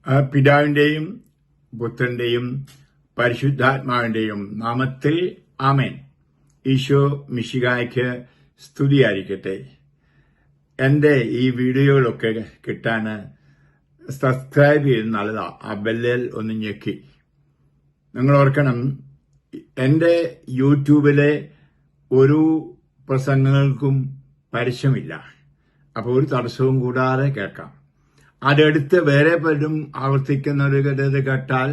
പിതാവിന്റെയും പുത്രന്റെയും പരിശുദ്ധാത്മാവിന്റെയും നാമത്തിൽ ആമേൻ. ഈശോ മിശിഹായ്ക്ക് സ്തുതിയായിരിക്കട്ടെ. എന്റെ ഈ വീഡിയോകളൊക്കെ കിട്ടാൻ സബ്സ്ക്രൈബ് ചെയ്യുന്നത് നല്ലതാ. ആ ബെല്ലിൽ ഒന്ന് ഞെക്കി. നിങ്ങൾ ഓർക്കണം, എന്റെ യൂട്യൂബിലെ ഒരു പ്രസംഗങ്ങൾക്കും പരസ്യമില്ല. അപ്പോൾ ഒരു തടസ്സവും കൂടാതെ കേൾക്കാം. അതെടുത്ത് വേറെ പലരും ആവർത്തിക്കുന്ന ഒരു കേട്ടാൽ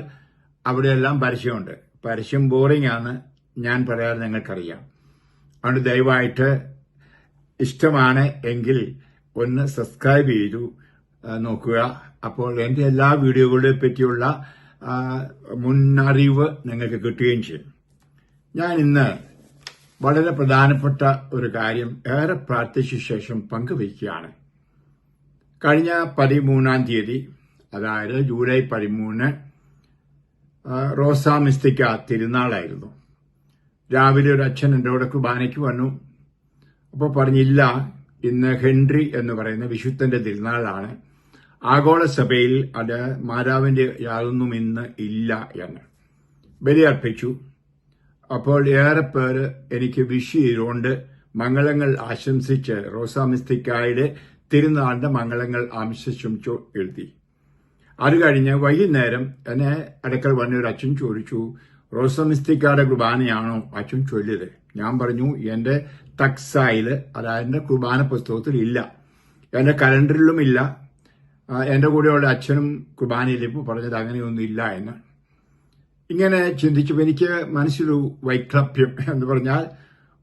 അവിടെയെല്ലാം പരസ്യമുണ്ട്. പരസ്യം ബോറിംഗ് ആണ് ഞാൻ പറയാതെ നിങ്ങൾക്കറിയാം. അതുകൊണ്ട് ദയവായിട്ട് ഇഷ്ടമാണ് എങ്കിൽ ഒന്ന് സബ്സ്ക്രൈബ് ചെയ്തു നോക്കുക. അപ്പോൾ എന്റെ എല്ലാ വീഡിയോകളെ പറ്റിയുള്ള മുന്നറിവ് നിങ്ങൾക്ക് കിട്ടുകയും ചെയ്യും. ഞാൻ ഇന്ന് വളരെ പ്രധാനപ്പെട്ട ഒരു കാര്യം ഏറെ പ്രാർത്ഥിച്ച ശേഷം പങ്കുവയ്ക്കുകയാണ്. കഴിഞ്ഞ 13-ാം തീയതി, അതായത് ജൂലൈ 13, റോസാ മിസ്തിക്ക തിരുനാളായിരുന്നു. രാവിലെ ഒരു അച്ഛൻ എൻ്റെ കൂടെ കുർബാനയ്ക്ക് വന്നു. അപ്പോൾ പറഞ്ഞില്ല, ഇന്ന് ഹെൻറി എന്ന് പറയുന്ന വിശുദ്ധന്റെ തിരുനാളാണ്. ആഗോള സഭയിൽ അത് മാതാവിന്റെ യാതൊന്നും ഇന്ന് ഇല്ല എന്ന് ബലിയർപ്പിച്ചു. അപ്പോൾ ഏറെ പേര് എനിക്ക് വിഷ് ചെയ്തുകൊണ്ട് മംഗളങ്ങൾ ആശംസിച്ച് റോസാ മിസ്തിക്കായുടെ തിരുനാളിന്റെ മംഗളങ്ങൾ ആശംസിച്ചു എഴുതി. അത് കഴിഞ്ഞ് വൈകുന്നേരം എന്നെ അടുക്കൽ വന്നൊരു അച്ഛൻ ചോദിച്ചു, റോസാ മിസ്തിക്കായുടെ കുർബാനയാണോ അച്ഛൻ ചൊല്ലിയത്? ഞാൻ പറഞ്ഞു, എന്റെ തക്സായിൽ, അതായത് എന്റെ കുർബാന പുസ്തകത്തിൽ ഇല്ല, എന്റെ കലണ്ടറിലും ഇല്ല. എന്റെ കൂടെയുള്ള അച്ഛനും കുർബാനയിൽ ഇപ്പോൾ പറഞ്ഞത് അങ്ങനെയൊന്നും ഇല്ല എന്ന്. ഇങ്ങനെ ചിന്തിച്ചപ്പോൾ എനിക്ക് മനസ്സിലൊരു വൈക്ലഭ്യം എന്ന് പറഞ്ഞാൽ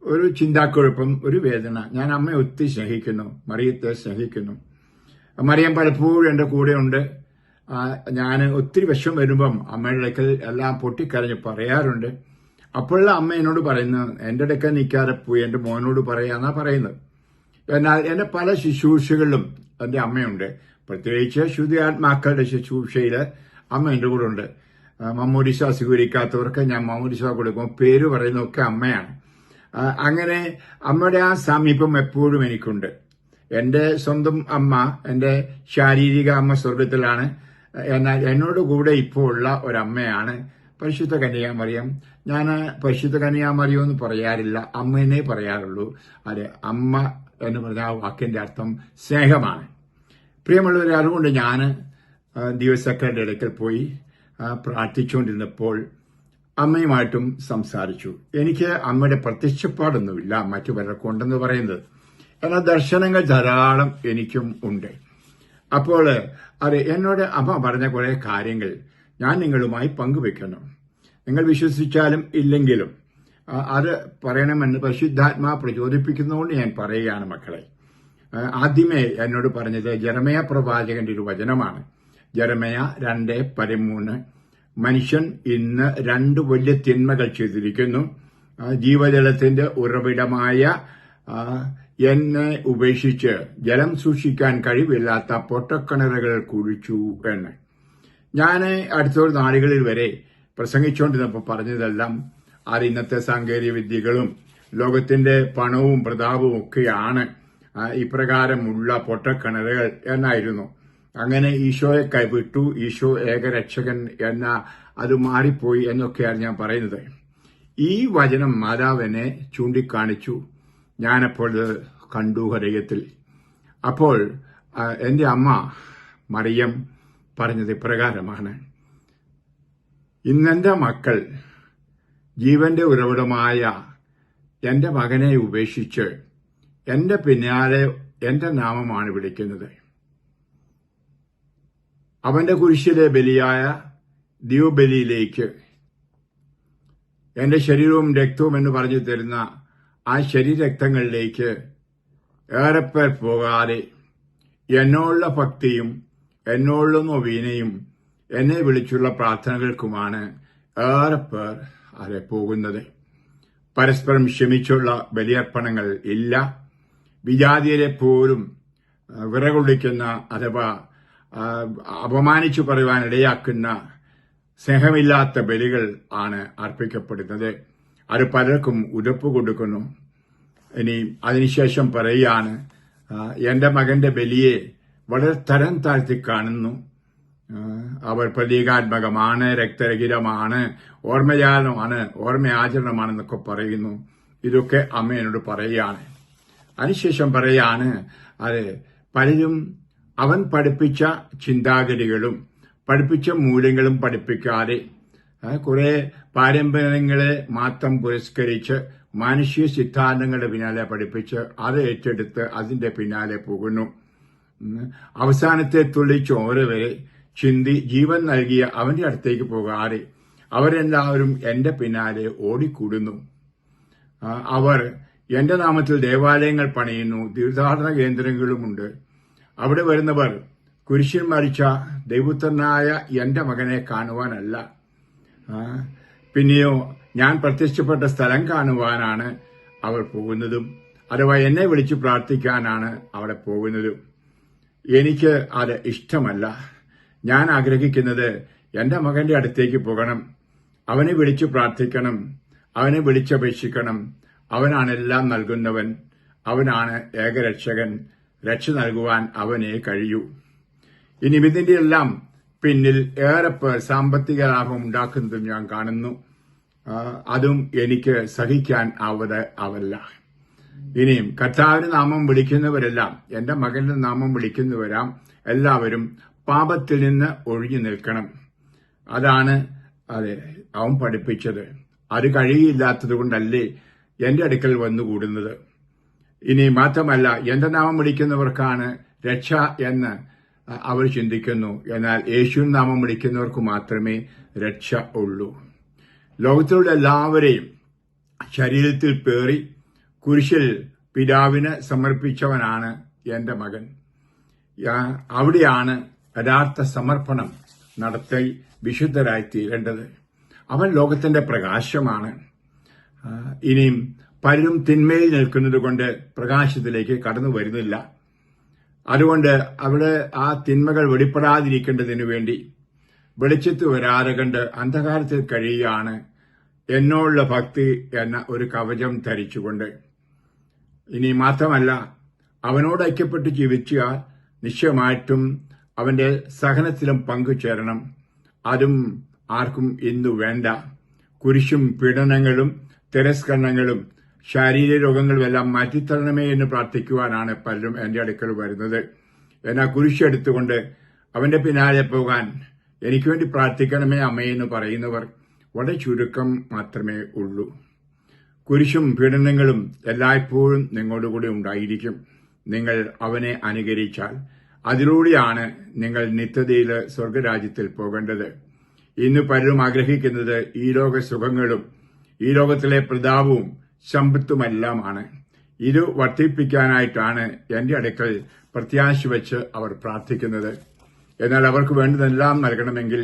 ഒരു ചിന്താക്കുഴപ്പം, ഒരു വേദന. ഞാൻ അമ്മയെ ഒത്തിരി സ്നേഹിക്കുന്നു, മറിയത്തെ സ്നേഹിക്കുന്നു. മറിയം പലപ്പോഴും എൻ്റെ കൂടെയുണ്ട്. ഞാൻ ഒത്തിരി വിഷം വരുമ്പം അമ്മയുടെ അടുക്കൽ എല്ലാം പൊട്ടിക്കരഞ്ഞ് പറയാറുണ്ട്. അപ്പോഴുള്ള അമ്മ എന്നോട് പറയുന്നത്, എൻ്റെ അടുക്കൽ നിൽക്കാതെ പോയി എൻ്റെ മോനോട് പറയാന്നാ പറയുന്നത്. എന്നാൽ എൻ്റെ പല ശുശ്രൂഷകളിലും എൻ്റെ അമ്മയുണ്ട്. പ്രത്യേകിച്ച് ശുദ്ധിയാത്മാക്കളുടെ ശുശ്രൂഷയിൽ അമ്മ എൻ്റെ കൂടെ ഉണ്ട്. മമ്മൂരിസ സ്വീകരിക്കാത്തവർക്ക് ഞാൻ മമ്മൂരിസ കൊടുക്കും. പേര് പറയുന്നതൊക്കെ അമ്മയാണ്. അങ്ങനെ അമ്മയുടെ ആ സാമീപ്യം എപ്പോഴും എനിക്കുണ്ട്. എന്റെ സ്വന്തം അമ്മ, എന്റെ ശാരീരിക അമ്മ സ്വർഗത്തിലാണ്. എന്നാൽ എന്നോട് കൂടെ ഇപ്പോൾ ഉള്ള ഒരമ്മയാണ് പരിശുദ്ധ കന്യാമറിയം. ഞാൻ പരിശുദ്ധ കന്യാമറിയം എന്ന് പറയാറില്ല, അമ്മേനെ പറയാറുള്ളൂ. അതെ, അമ്മ എന്ന് പറഞ്ഞ ആ വാക്കിന്റെ അർത്ഥം സ്നേഹമാണ്. പ്രിയമുള്ളവരെ, അതുകൊണ്ട് ഞാൻ ദിവസക്കാരുടെ ഇടയ്ക്കൽ പോയി പ്രാർത്ഥിച്ചുകൊണ്ടിരുന്നപ്പോൾ അമ്മയുമായിട്ടും സംസാരിച്ചു. എനിക്ക് അമ്മയുടെ പ്രത്യക്ഷപ്പാടൊന്നുമില്ല മറ്റു പലർക്കും ഉണ്ടെന്ന് പറയുന്നത്, എന്നാൽ ദർശനങ്ങൾ ധാരാളം എനിക്കും ഉണ്ട്. അപ്പോൾ അത് എന്നോട് അമ്മ പറഞ്ഞ കുറെ കാര്യങ്ങൾ ഞാൻ നിങ്ങളുമായി പങ്കുവെക്കുന്നു. നിങ്ങൾ വിശ്വസിച്ചാലും ഇല്ലെങ്കിലും അത് പറയണമെന്ന് പരിശുദ്ധാത്മാ പ്രചോദിപ്പിക്കുന്നതുകൊണ്ട് ഞാൻ പറയുകയാണ് മക്കളെ. ആദ്യമേ എന്നോട് പറഞ്ഞത് ജെറമയ പ്രവാചകന്റെ ഒരു വചനമാണ്. ജെറമയ 2:13. മനുഷ്യൻ ഇന്ന് 2 വലിയ തിന്മകൾ ചെയ്തിരിക്കുന്നു. ജീവജലത്തിന്റെ ഉറവിടമായ എന്നെ ഉപേക്ഷിച്ച് ജലം സൂക്ഷിക്കാൻ കഴിവില്ലാത്ത പൊട്ടക്കിണറുകൾ കുഴിച്ചു എന്ന്. ഞാൻ അടുത്ത നാളുകളിൽ വരെ പ്രസംഗിച്ചുകൊണ്ടിരുന്നപ്പോൾ പറഞ്ഞതെല്ലാം അത് ഇന്നത്തെ സാങ്കേതിക വിദ്യകളും ലോകത്തിന്റെ പണവും പ്രതാപവും ഒക്കെയാണ് ഇപ്രകാരമുള്ള പൊട്ടക്കിണറുകൾ എന്നായിരുന്നു. അങ്ങനെ ഈശോയെ കൈവിട്ടു, ഈശോ ഏകരക്ഷകൻ എന്ന അത് മാറിപ്പോയി എന്നൊക്കെയാണ് ഞാൻ പറയുന്നത്. ഈ വചനം മാതാവിനെ ചൂണ്ടിക്കാണിച്ചു. ഞാനപ്പോൾ കണ്ടു ഹൃദയത്തിൽ. അപ്പോൾ എന്റെ അമ്മ മറിയം പറഞ്ഞത് ഇപ്രകാരമാണ്: ഇന്നെന്റെ മക്കൾ ജീവന്റെ ഉറവിടമായ എന്റെ മകനെ ഉപേക്ഷിച്ച് എന്റെ പിന്നാലെ എന്റെ നാമമാണ് വിളിക്കുന്നത്. അവന്റെ കുരിശിലെ ബലിയായ ദിവ്യബലിയിലേക്ക് എന്റെ ശരീരവും രക്തവും എന്ന് പറഞ്ഞു തരുന്ന ആ ശരീരരക്തങ്ങളിലേക്ക് ഏറെപ്പേർ പോകാതെ എന്നോടുള്ള ഭക്തിയും എന്നോടുള്ള നൊവീനയും എന്നെ വിളിച്ചുള്ള പ്രാർത്ഥനകൾക്കുമാണ് ഏറെപ്പേർ അത് പോകുന്നത്. പരസ്പരം ക്ഷമിച്ചുള്ള ബലിയർപ്പണങ്ങൾ ഇല്ല. വിജാതിയരെ പോലും വിറകൊള്ളിക്കുന്ന അഥവാ അപമാനിച്ചു പറയുവാൻ ഇടയാക്കുന്ന സ്നേഹമില്ലാത്ത ബലികൾ ആണ് അർപ്പിക്കപ്പെടുന്നത്. അത് പലർക്കും ഉരപ്പ് കൊടുക്കുന്നു. ഇനി അതിനുശേഷം പറയുകയാണ്, എന്റെ മകന്റെ ബലിയെ വളരെ തരം താഴ്ത്തി കാണുന്നു. അവർ പ്രതീകാത്മകമാണ്, രക്തരഹിതമാണ്, ഓർമ്മയാചരണമാണെന്നൊക്കെ പറയുന്നു. ഇതൊക്കെ അമ്മ എന്നോട് പറയുകയാണ്. അതിനുശേഷം പറയാണ്, അത് പലരും അവൻ പഠിപ്പിച്ച ചിന്താഗതികളും പഠിപ്പിച്ച മൂല്യങ്ങളും പഠിപ്പിക്കാതെ കുറെ പാരമ്പര്യങ്ങളെ മാത്രം പുരസ്കരിച്ച് മാനുഷിക സിദ്ധാന്തങ്ങളുടെ പിന്നാലെ പഠിപ്പിച്ച് അത് ഏറ്റെടുത്ത് അതിന്റെ പിന്നാലെ പോകുന്നു. അവസാനത്തെ തുള്ളി ചോര വരെ ചിന്തി ജീവൻ നൽകിയ അവന്റെ അടുത്തേക്ക് പോകാതെ അവരെല്ലാവരും എന്റെ പിന്നാലെ ഓടിക്കൂടുന്നു. അവർ എന്റെ നാമത്തിൽ ദേവാലയങ്ങൾ പണിയുന്നു, തീർത്ഥാടന കേന്ദ്രങ്ങളുമുണ്ട്. അവിടെ വരുന്നവർ കുരിശിൽ മരിച്ച ദൈവപുത്രനായ എന്റെ മകനെ കാണുവാനല്ല, പിന്നെയോ ഞാൻ പ്രത്യക്ഷപ്പെട്ട സ്ഥലം കാണുവാനാണ് അവർ പോകുന്നതും, അഥവാ എന്നെ വിളിച്ച് പ്രാർത്ഥിക്കാനാണ് അവിടെ പോകുന്നതും. എനിക്ക് അത് ഇഷ്ടമല്ല. ഞാൻ ആഗ്രഹിക്കുന്നത് എന്റെ മകന്റെ അടുത്തേക്ക് പോകണം, അവനെ വിളിച്ചു പ്രാർത്ഥിക്കണം, അവനെ വിളിച്ചപേക്ഷിക്കണം. അവനാണ് എല്ലാം നൽകുന്നവൻ, അവനാണ് ഏകരക്ഷകൻ. രക്ഷ നൽകുവാൻ അവനെ കഴിയൂ. ഇനി ഇതിന്റെ എല്ലാം പിന്നിൽ ഏറെ പേർ സാമ്പത്തിക ലാഭം ഉണ്ടാക്കുന്നതും ഞാൻ കാണുന്നു. അതും എനിക്ക് സഹിക്കാൻ ആവല്ല. ഇനിയും കർത്താവിന്റെ നാമം വിളിക്കുന്നവരെല്ലാം, എന്റെ മകന്റെ നാമം വിളിക്കുന്നവരാം എല്ലാവരും പാപത്തിൽ നിന്ന് ഒഴിഞ്ഞു നിൽക്കണം. അതാണ് അവൻ പഠിപ്പിച്ചത്. അത് കഴിയില്ലാത്തത് കൊണ്ടല്ലേ എന്റെ അടുക്കൽ വന്നുകൂടുന്നത്. ഇനി മാത്രമല്ല, എന്റെ നാമം വിളിക്കുന്നവർക്കാണ് രക്ഷ എന്ന് അവർ ചിന്തിക്കുന്നു. എന്നാൽ യേശുവിൻ നാമം വിളിക്കുന്നവർക്ക് മാത്രമേ രക്ഷ ഉള്ളൂ. ലോകത്തിലുള്ള എല്ലാവരെയും ശരീരത്തിൽ പേറി കുരിശിൽ പിതാവിന് സമർപ്പിച്ചവനാണ് എന്റെ മകൻ. അവിടെയാണ് യഥാർത്ഥ സമർപ്പണം നടത്തി വിശുദ്ധരായി തീരേണ്ടത്. അവൻ ലോകത്തിന്റെ പ്രകാശമാണ്. ഇനിയും പലരും തിന്മയിൽ നിൽക്കുന്നത് കൊണ്ട് പ്രകാശത്തിലേക്ക് കടന്നു വരുന്നില്ല. അതുകൊണ്ട് അവിടെ ആ തിന്മകൾ വെളിപ്പെടാതിരിക്കേണ്ടതിനു വേണ്ടി വെളിച്ചത്ത് വരാതെ കണ്ട് അന്ധകാരത്തിൽ കഴിയുകയാണ് എന്നോടുള്ള ഭക്തി എന്ന ഒരു കവചം ധരിച്ചുകൊണ്ട്. ഇനി മാത്രമല്ല, അവനോട് ഐക്യപ്പെട്ട് ജീവിച്ചാൽ നിശ്ചയമായിട്ടും അവന്റെ സഹനത്തിലും പങ്കുചേരണം. അതും ആർക്കും ഇന്നു വേണ്ട. കുരിശും പീഡനങ്ങളും തിരസ്കരണങ്ങളും ശാരീരിക രോഗങ്ങളുമെല്ലാം മാറ്റിത്തരണമേ എന്ന് പ്രാർത്ഥിക്കുവാനാണ് പലരും എന്റെ അടുക്കൽ വരുന്നത്. എന്നാൽ കുരിശെടുത്തുകൊണ്ട് അവന്റെ പിന്നാലെ പോകാൻ എനിക്ക് വേണ്ടി പ്രാർത്ഥിക്കണമേ അമ്മേ എന്ന് പറയുന്നവർ വളരെ ചുരുക്കം മാത്രമേ ഉള്ളൂ. കുരിശും പീഡനങ്ങളും എല്ലായ്പ്പോഴും നിങ്ങളോടുകൂടി ഉണ്ടായിരിക്കും. നിങ്ങൾ അവനെ അനുകരിച്ചാൽ അതിലൂടെയാണ് നിങ്ങൾ നിത്യതയിൽ സ്വർഗരാജ്യത്തിൽ പോകേണ്ടത്. ഇന്ന് പലരും ആഗ്രഹിക്കുന്നത് ഈ ലോക സുഖങ്ങളും ഈ ലോകത്തിലെ പ്രതാപവും സമ്പത്തുമെല്ലാമാണ്. ഇത് വർദ്ധിപ്പിക്കാനായിട്ടാണ് എന്റെ അടുക്കൽ പ്രത്യാശ വെച്ച് അവർ പ്രാർത്ഥിക്കുന്നത്. എന്നാൽ അവർക്ക് വേണ്ടതെല്ലാം നൽകണമെങ്കിൽ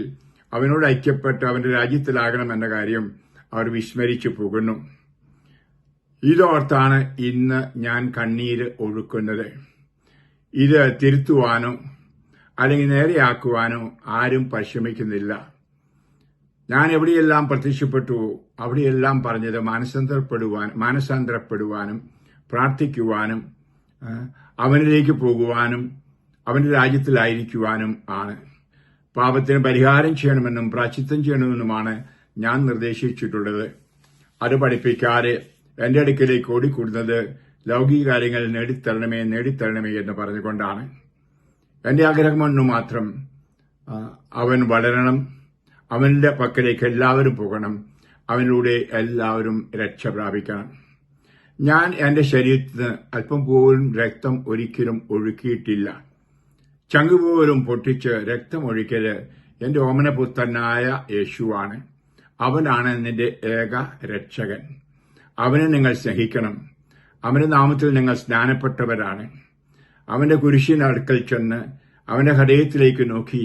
അവനോട് ഐക്യപ്പെട്ട് അവന്റെ രാജ്യത്തിലാകണമെന്ന കാര്യം അവർ വിസ്മരിച്ചു പോകുന്നു. ഇതോർത്താണ് ഇന്ന് ഞാൻ കണ്ണീര് ഒഴുക്കുന്നത്. ഇത് തിരുത്തുവാനോ അല്ലെങ്കിൽ നേരെയാക്കുവാനോ ആരും പരിശ്രമിക്കുന്നില്ല. ഞാൻ എവിടെയെല്ലാം പ്രത്യക്ഷപ്പെട്ടു അവിടെയെല്ലാം പറഞ്ഞത് മാനസാന്തരപ്പെടുവാനും പ്രാർത്ഥിക്കുവാനും അവനിലേക്ക് പോകുവാനും അവന്റെ രാജ്യത്തിലായിരിക്കുവാനും ആണ്. പാപത്തിന് പരിഹാരം ചെയ്യണമെന്നും പ്രാശ്ചിത്തം ചെയ്യണമെന്നുമാണ് ഞാൻ നിർദ്ദേശിച്ചിട്ടുള്ളത്. അത് പഠിപ്പിക്കാതെ എന്റെ അടുക്കലേക്ക് ഓടിക്കൂടുന്നത് ലൗകിക കാര്യങ്ങൾ നേടിത്തരണമേ എന്ന് പറഞ്ഞുകൊണ്ടാണ്. എന്റെ ആഗ്രഹമൊന്നു മാത്രം, അവൻ വളരണം, അവന്റെ പക്കലേക്ക് എല്ലാവരും പോകണം, അവനിലൂടെ എല്ലാവരും രക്ഷ പ്രാപിക്കണം. ഞാൻ എന്റെ ശരീരത്തിന് അല്പം പോലും രക്തം ഒരിക്കലും ഒഴുക്കിയിട്ടില്ല. ചങ്കുപോലും പൊട്ടിച്ച് രക്തമൊഴിക്കല് എന്റെ ഓമനപുത്രനായ യേശുവാണ്. അവനാണ് നിന്റെ ഏക രക്ഷകൻ. അവനെ നിങ്ങൾ സ്നേഹിക്കണം. അവന്റെ നാമത്തിൽ നിങ്ങൾ സ്നാനപ്പെട്ടവരാണ്. അവന്റെ കുരിശിനടുക്കൽ ചെന്ന് അവന്റെ ഹൃദയത്തിലേക്ക് നോക്കി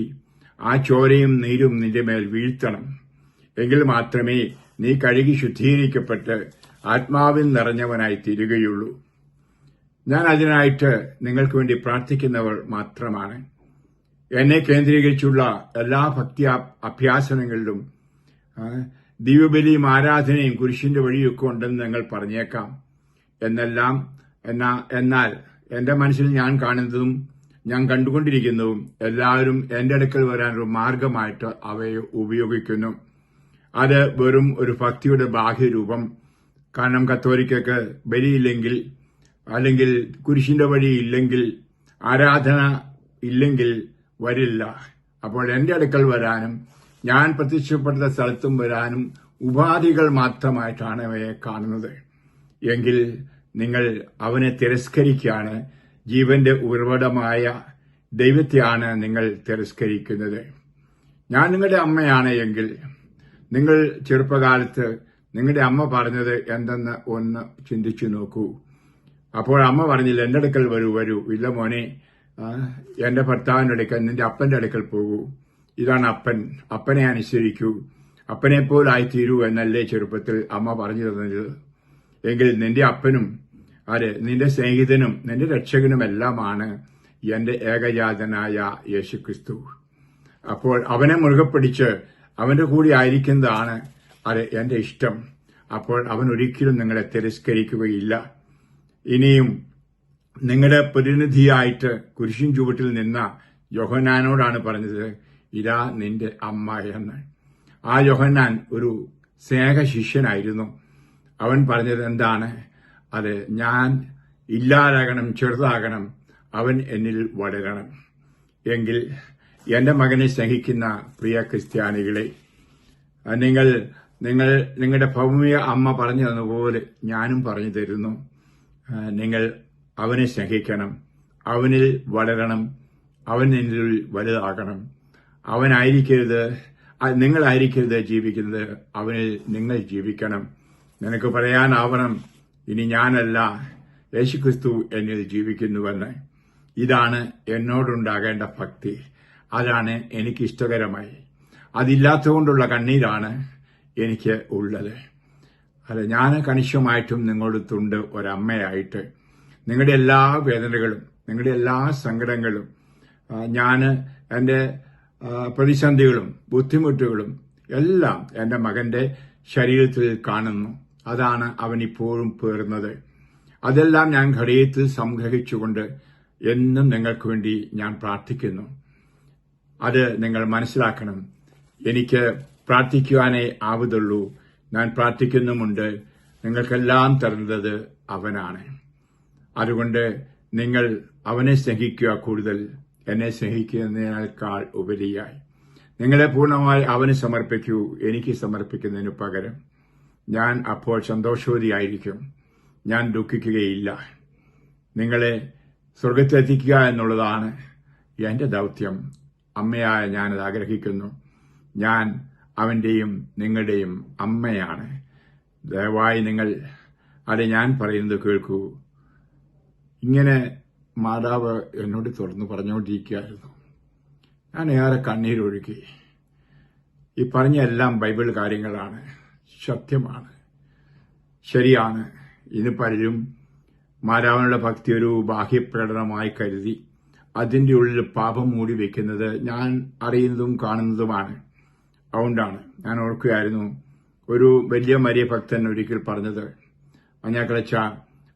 ആ ചോരയും നീരും നിന്റെ മേൽ വീഴ്ത്തണം. എങ്കിൽ മാത്രമേ നീ കഴുകി ശുദ്ധീകരിക്കപ്പെട്ട് ആത്മാവിൽ നിറഞ്ഞവനായി തീരുകയുള്ളൂ. ഞാൻ അതിനായിട്ട് നിങ്ങൾക്ക് വേണ്ടി പ്രാർത്ഥിക്കുന്നവർ മാത്രമാണ്. എന്നെ കേന്ദ്രീകരിച്ചുള്ള എല്ലാ ഭക്തി അഭ്യാസനങ്ങളിലും ദിവ്യബലിയും ആരാധനയും കുരിശിന്റെ വഴിയൊക്കെ ഉണ്ടെന്ന് നിങ്ങൾ പറഞ്ഞേക്കാം. എന്നാൽ എന്റെ മനസ്സിൽ ഞാൻ കാണുന്നതും ഞാൻ കണ്ടുകൊണ്ടിരിക്കുന്നു. എല്ലാവരും എന്റെ അടുക്കൽ വരാനൊരു മാർഗമായിട്ട് അവയെ ഉപയോഗിക്കുന്നു. അത് വെറും ഒരു ഭക്തിയുടെ ബാഹ്യരൂപം. കാരണം കത്തോലിക്കർക്ക് ബലിയില്ലെങ്കിൽ, അല്ലെങ്കിൽ കുരിശിന്റെ വഴി ഇല്ലെങ്കിൽ, ആരാധന ഇല്ലെങ്കിൽ വരില്ല. അപ്പോൾ എന്റെ അടുക്കൽ വരാനും ഞാൻ പ്രത്യക്ഷപ്പെട്ട സ്ഥലത്തും വരാനും ഉപാധികൾ മാത്രമായിട്ടാണ് അവയെ കാണുന്നത്. എങ്കിൽ നിങ്ങൾ അവനെ തിരസ്കരിക്കുകയാണ്. ജീവന്റെ ഉറവിടമായ ദൈവത്തെയാണ് നിങ്ങൾ തിരസ്കരിക്കുന്നത്. ഞാൻ നിങ്ങളുടെ അമ്മയാണ് എങ്കിൽ നിങ്ങൾ ചെറുപ്പകാലത്ത് നിങ്ങളുടെ അമ്മ പറഞ്ഞത് എന്തെന്ന് ഒന്ന് ചിന്തിച്ചു നോക്കൂ. അപ്പോൾ അമ്മ പറഞ്ഞില്ല, എന്റെ അടുക്കൽ വരൂ. ഇല്ല മോനെ, എന്റെ ഭർത്താവിന്റെ അടുക്കൽ, നിന്റെ അപ്പന്റെ അടുക്കൽ പോകൂ. ഇതാണ് അപ്പൻ, അപ്പനെ അനുസരിക്കൂ, അപ്പനെ പോലായിത്തീരൂ എന്നല്ലേ ചെറുപ്പത്തിൽ അമ്മ പറഞ്ഞു തന്നത്. എങ്കിൽ നിന്റെ അപ്പനും നിന്റെ സ്നേഹിതനും നിന്റെ രക്ഷകനുമെല്ലാമാണ് എന്റെ ഏകജാതനായ യേശുക്രിസ്തു. അപ്പോൾ അവനെ മുറുകെ പിടിച്ച് അവന്റെ കൂടെ ആയിരിക്കുന്നതാണ് എന്റെ ഇഷ്ടം. അപ്പോൾ അവൻ ഒരിക്കലും നിങ്ങളെ തിരസ്കരിക്കുകയില്ല. ഇനിയും നിങ്ങളുടെ പ്രതിനിധിയായിട്ട് കുരിശിൻ ചുവട്ടിൽ നിന്ന യോഹന്നാനോടാണ് പറഞ്ഞത്, ഇതാ നിന്റെ അമ്മ എന്ന്. ആ യോഹന്നാൻ ഒരു സ്നേഹ ശിഷ്യനായിരുന്നു. അവൻ പറഞ്ഞത് എന്താണ്? ഞാൻ ഇല്ലാതാകണം, ചെറുതാകണം, അവൻ എന്നിൽ വളരണം. എങ്കിൽ എന്റെ മകനെ സ്നേഹിക്കുന്ന പ്രിയ ക്രിസ്ത്യാനികളെ, നിങ്ങൾ നിങ്ങളുടെ ഭൗമിക അമ്മ പറഞ്ഞു തന്നപോലെ ഞാനും പറഞ്ഞു തരുന്നു. നിങ്ങൾ അവനെ സ്നേഹിക്കണം, അവനിൽ വളരണം, അവൻ എന്നിൽ വലുതാകണം. നിങ്ങളായിരിക്കരുത് ജീവിക്കുന്നത്, അവനിൽ നിങ്ങൾ ജീവിക്കണം. നിനക്ക് പറയാനാവണം, ഇനി ഞാനല്ല, യേശുക്രിസ്തു എന്നിൽ ജീവിക്കുന്നുവെന്ന്. ഇതാണ് എന്നോടുണ്ടാകേണ്ട ഭക്തി. അതാണ് എനിക്ക് ഇഷ്ടകരമായി. അതില്ലാത്തതുകൊണ്ടുള്ള കണ്ണീരാണ് എനിക്ക് ഉള്ളത്. ഞാൻ കണിശമായിട്ടും നിങ്ങളടുത്തുണ്ട് ഒരമ്മയായിട്ട്. നിങ്ങളുടെ എല്ലാ വേദനകളും, നിങ്ങളുടെ എല്ലാ സങ്കടങ്ങളും, ഞാൻ എന്റെ പ്രതിസന്ധികളും ബുദ്ധിമുട്ടുകളും എല്ലാം എന്റെ മകന്റെ ശരീരത്തിൽ കാണുന്നു. അതാണ് അവൻ ഇപ്പോഴും പേറുന്നത്. അതെല്ലാം ഞാൻ ഹൃദയത്തിൽ സംഗ്രഹിച്ചുകൊണ്ട് എന്നും നിങ്ങൾക്ക് വേണ്ടി ഞാൻ പ്രാർത്ഥിക്കുന്നു. അത് നിങ്ങൾ മനസ്സിലാക്കണം. എനിക്ക് പ്രാർത്ഥിക്കുവാനേ ആവതുള്ളൂ. ഞാൻ പ്രാർത്ഥിക്കുന്നുമുണ്ട്. നിങ്ങൾക്കെല്ലാം തരുന്നത് അവനാണ്. അതുകൊണ്ട് നിങ്ങൾ അവനെ സ്നേഹിക്കുക, കൂടുതൽ എന്നെ സ്നേഹിക്കുന്നതിനേക്കാൾ ഉപരിയായി. നിങ്ങളെ പൂർണ്ണമായി അവന് സമർപ്പിക്കൂ, എനിക്ക് സമർപ്പിക്കുന്നതിനു പകരം. ഞാൻ അപ്പോൾ സന്തോഷവതിയായിരിക്കും, ഞാൻ ദുഃഖിക്കുകയില്ല. നിങ്ങളെ സ്വർഗത്തിലെത്തിക്കുക എന്നുള്ളതാണ് എന്റെ ദൗത്യം. അമ്മയായ ഞാനത് ആഗ്രഹിക്കുന്നു. ഞാൻ അവന്റെയും നിങ്ങളുടെയും അമ്മയാണ്. ദയവായി നിങ്ങൾ ഞാൻ പറയുന്നത് കേൾക്കൂ. ഇങ്ങനെ മാതാവ് എന്നോട് തുറന്നു പറഞ്ഞുകൊണ്ടിരിക്കുകയായിരുന്നു. ഞാൻ ഏറെ കണ്ണീരൊഴുക്കി. ഈ പറഞ്ഞ എല്ലാം ബൈബിൾ കാര്യങ്ങളാണ്, സത്യമാണ്, ശരിയാണ്. ഇന്ന് പലരും മാതാവിനുള്ള ഭക്തി ഒരു ബാഹ്യപ്രകടനമായി കരുതി അതിന്റെ ഉള്ളിൽ പാപം മൂടി വെക്കുന്നത് ഞാൻ അറിയുന്നതും കാണുന്നതുമാണ്. അതുകൊണ്ടാണ് ഞാൻ ഓർക്കുകയായിരുന്നു, ഒരു വലിയ മരിയ ഭക്തൻ ഒരിക്കൽ പറഞ്ഞത്, മഞ്ഞാക്കളച്ച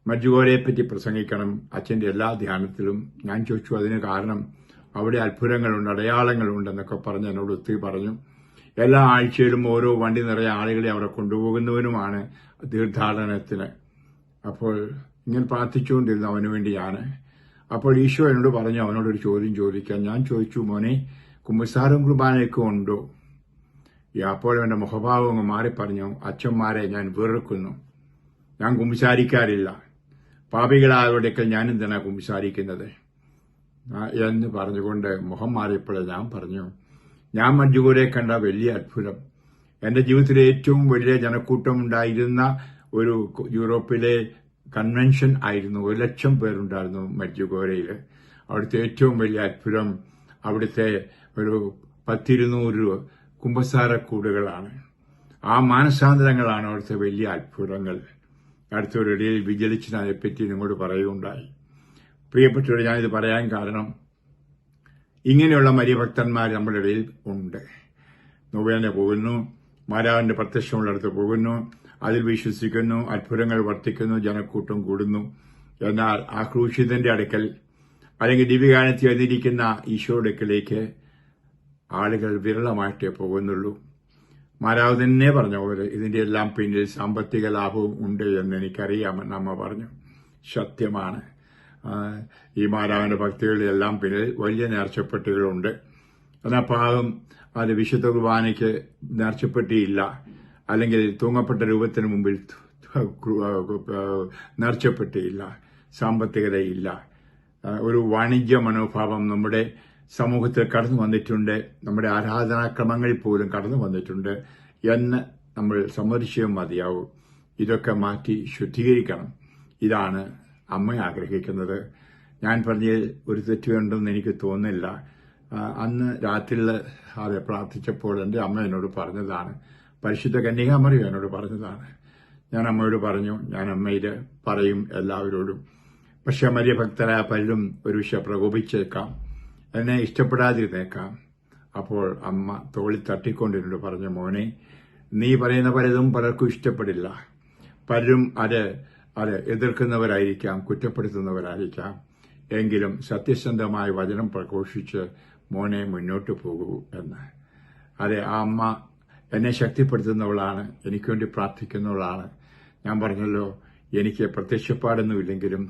മജ്ജുഗോരയെപ്പറ്റി പ്രസംഗിക്കണം അച്ഛന്റെ എല്ലാ ധ്യാനത്തിലും. ഞാൻ ചോദിച്ചു അതിന് കാരണം. അവിടെ അത്ഭുതങ്ങളുണ്ട്, അടയാളങ്ങളുണ്ടെന്നൊക്കെ പറഞ്ഞ് എന്നോട് ഒത്തിരി പറഞ്ഞു. എല്ലാ ആഴ്ചയിലും ഓരോ വണ്ടി നിറയെ ആളുകളെ അവിടെ കൊണ്ടുപോകുന്നവനുമാണ് തീർത്ഥാടനത്തിന്. അപ്പോൾ ഇങ്ങനെ പ്രാർത്ഥിച്ചുകൊണ്ടിരുന്നു അവന് വേണ്ടി ഞാൻ. അപ്പോൾ ഈശോ എന്നോട് പറഞ്ഞു അവനോടൊരു ചോദ്യം ചോദിക്കാൻ. ഞാൻ ചോദിച്ചു, മോനെ കുമ്പസാരവും കുർബാനയൊക്കെ ഉണ്ടോ? അപ്പോൾ അവന്റെ മുഖഭാവം മാറി പറഞ്ഞു, അച്ഛന്മാരെ ഞാൻ വെറുക്കുന്നു, ഞാൻ കുമ്പസാരിക്കാറില്ല, പാപികളായവരുടെയൊക്കെ ഞാൻ എന്തിനാ കുമ്പസാരിക്കുന്നത് എന്ന് പറഞ്ഞുകൊണ്ട് മുഖം മാറിയപ്പോഴേ ഞാൻ പറഞ്ഞു, ഞാൻ മഞ്ജുഗോരെ കണ്ട വലിയ അത്ഭുതം. എന്റെ ജീവിതത്തിലെ ഏറ്റവും വലിയ ജനക്കൂട്ടം ഉണ്ടായിരുന്ന ഒരു യൂറോപ്പിലെ കൺവെൻഷൻ ആയിരുന്നു. 1,00,000 പേരുണ്ടായിരുന്നു മഞ്ജുഗോരയിൽ. അവിടുത്തെ ഏറ്റവും വലിയ അത്ഭുതം അവിടുത്തെ ഒരു 10-200 കുമ്പസാരക്കൂടുകളാണ്. ആ മാനസാന്തരങ്ങളാണ് അവിടുത്തെ വലിയ അത്ഭുതങ്ങൾ. അടുത്തൊരിടയിൽ വിചലിച്ച് അതിനെപ്പറ്റി നിങ്ങളോട് പറയുകയുണ്ടായി. പ്രിയപ്പെട്ടവരെ, ഞാനിത് പറയാൻ കാരണം ഇങ്ങനെയുള്ള മരിയഭക്തന്മാർ നമ്മുടെ ഇടയിൽ ഉണ്ട്. നൊവേന പോകുന്നു, മാതാവിന്റെ പ്രത്യക്ഷമുള്ളിടത്ത് പോകുന്നു, അതിൽ വിശ്വസിക്കുന്നു, അത്ഭുതങ്ങൾ വർത്തിക്കുന്നു, ജനക്കൂട്ടം കൂടുന്നു. എന്നാൽ ആ ക്രൂശിതന്റെ അടുക്കൽ അല്ലെങ്കിൽ ദിവ്യഗാനത്തിൽ എഴുതിയിരിക്കുന്ന ഈശോയുടെ അടുക്കലേക്ക് ആളുകൾ വിരളമായിട്ടേ പോകുന്നുള്ളൂ. മാതാവ് തന്നെ പറഞ്ഞ പോലെ ഇതിന്റെ എല്ലാം പിന്നിൽ സാമ്പത്തിക ലാഭവും ഉണ്ട് എന്ന് എനിക്കറിയാമെന്ന് അമ്മ പറഞ്ഞു. സത്യമാണ്. ഈ മാതാവിന്റെ ഭക്തികളിലെല്ലാം പിന്നിൽ വലിയ നേർച്ചപ്പെട്ടികളുണ്ട്. എന്നാൽ പാവം അത് വിശുദ്ധ കുർബാനയ്ക്ക് നേർച്ചപ്പെട്ടിയില്ല, അല്ലെങ്കിൽ തൂങ്ങപ്പെട്ട രൂപത്തിന് മുമ്പിൽ നേർച്ചപ്പെട്ടിയില്ല, സാമ്പത്തികതയില്ല. ഒരു വാണിജ്യ മനോഭാവം നമ്മുടെ സമൂഹത്തിൽ കടന്നു വന്നിട്ടുണ്ട്, നമ്മുടെ ആരാധനാക്രമങ്ങളിൽ പോലും കടന്നു വന്നിട്ടുണ്ട് എന്ന് നമ്മൾ സമ്മതിച്ചേ മതിയാവും. ഇതൊക്കെ മാറ്റി ശുദ്ധീകരിക്കണം. ഇതാണ് അമ്മ ആഗ്രഹിക്കുന്നത്. ഞാൻ പറഞ്ഞതിൽ ഒരു തെറ്റുണ്ടെന്ന് എനിക്ക് തോന്നുന്നില്ല. അന്ന് രാത്രിയിൽ അത് പ്രാർത്ഥിച്ചപ്പോൾ എൻ്റെ അമ്മ എന്നോട് പറഞ്ഞതാണ്, പരിശുദ്ധ കന്യകാമറിയം എന്നോട് പറഞ്ഞതാണ്. ഞാൻ അമ്മയോട് പറഞ്ഞു, ഞാൻ അമ്മയിൽ പറയും എല്ലാവരോടും. പക്ഷെ മരിയ ഭക്തരായ പലരും ഒരു വിഷയം പ്രകോപിച്ചേക്കാം, എന്നെ ഇഷ്ടപ്പെടാതിരുന്നേക്കാം. അപ്പോൾ അമ്മ തോളിൽ തട്ടിക്കൊണ്ടിരുന്നു പറഞ്ഞു, മോനെ, നീ പറയുന്ന പലതും പലർക്കും ഇഷ്ടപ്പെടില്ല. പലരും അത് എതിർക്കുന്നവരായിരിക്കാം, കുറ്റപ്പെടുത്തുന്നവരായിരിക്കാം. എങ്കിലും സത്യസന്ധമായ വചനം പ്രഘോഷിച്ച് മോനെ മുന്നോട്ട് പോകൂ എന്ന്. അതെ, ആ അമ്മ എന്നെ ശക്തിപ്പെടുത്തുന്നവളാണ്, എനിക്ക് വേണ്ടി പ്രാർത്ഥിക്കുന്നവളാണ്. ഞാൻ പറഞ്ഞല്ലോ, എനിക്ക് പ്രത്യക്ഷപ്പാടൊന്നുമില്ലെങ്കിലും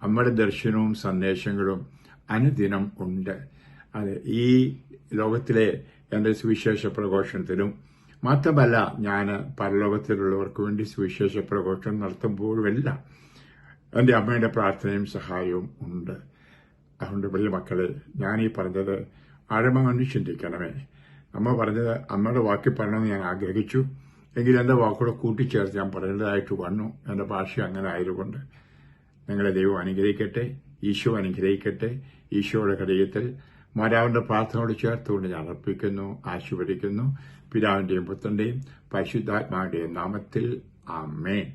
അമ്മയുടെ ദർശനവും സന്ദേശങ്ങളും അനുദിനം ഉണ്ട്. അതെ, ഈ ലോകത്തിലെ എൻ്റെ സുവിശേഷ പ്രഘോഷണത്തിലും മാത്രമല്ല, ഞാൻ പരലോകത്തിലുള്ളവർക്ക് വേണ്ടി സുവിശേഷ പ്രഘോഷണം നടത്തുമ്പോഴുമെല്ലാം എൻ്റെ അമ്മയുടെ പ്രാർത്ഥനയും സഹായവും ഉണ്ട്. അതുകൊണ്ട് പ്രിയ മക്കളെ, ഞാനീ പറഞ്ഞത് ആഴമായി ചിന്തിക്കണമേ. അമ്മ പറഞ്ഞത് അമ്മയുടെ വാക്കി പറയണമെന്ന് ഞാൻ ആഗ്രഹിച്ചു, എങ്കിൽ എൻ്റെ വാക്കുകൂടെ കൂട്ടിച്ചേർത്ത് ഞാൻ പറയേണ്ടതായിട്ട് വന്നു. എൻ്റെ ഭാഷ അങ്ങനെ ആയതുകൊണ്ട് നിങ്ങളെ ദൈവം അനുഗ്രഹിക്കട്ടെ, ഈശോ അനുഗ്രഹിക്കട്ടെ. ഈശോയുടെ ഹൃദയത്തിൽ മാതാവിന്റെ പ്രാർത്ഥനയോട് ചേർത്തുകൊണ്ട് ഞാൻ അർപ്പിക്കുന്നു, ആശീർവദിക്കുന്നു. പിതാവിന്റെയും പുത്രന്റെയും പരിശുദ്ധാത്മാവിന്റെയും നാമത്തിൽ ആമേൻ.